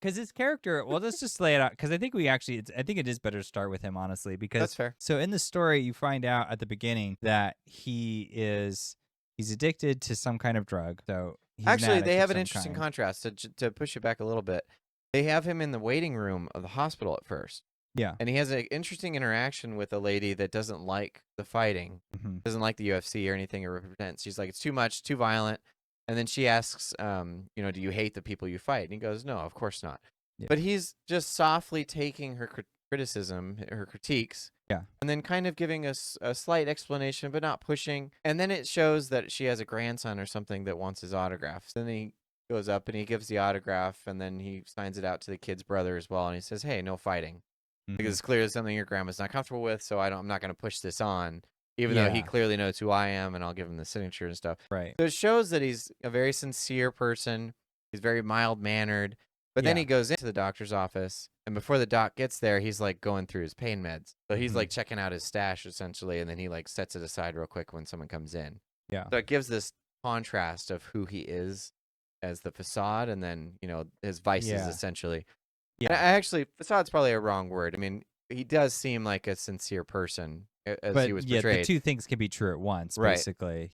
because his character. Well, let's just lay it out because I think we actually. I think it is better to start with him honestly because That's fair. so in the story you find out at the beginning that he's addicted to some kind of drug. So he's an Actually, they addict of have an some interesting kind. contrast to push it back a little bit. They have him in the waiting room of the hospital at first. Yeah. And he has an interesting interaction with a lady that doesn't like the fighting, Mm-hmm. doesn't like the UFC or anything it represents. She's like, it's too much, too violent. And then she asks, do you hate the people you fight? And he goes, no, of course not. Yeah. But he's just softly taking her criticism, her critiques, Yeah. and then kind of giving us a slight explanation, but not pushing. And then it shows that she has a grandson or something that wants his autograph. Then he goes up and he gives the autograph, and then he signs it out to the kid's brother as well. And he says, hey, no fighting. Because it's clearly something your grandma's not comfortable with, so I'm not going to push this on, even though he clearly knows who I am, and I'll give him the signature and stuff. Right. So it shows that he's a very sincere person. He's very mild-mannered. But then he goes into the doctor's office, and before the doc gets there, he's like going through his pain meds. So he's like checking out his stash essentially, and then he like sets it aside real quick when someone comes in. Yeah. So it gives this contrast of who he is as the facade, and then his vices essentially. Yeah, actually, facade's probably a wrong word. I mean, he does seem like a sincere person as he was portrayed. The two things can be true at once, Right. basically.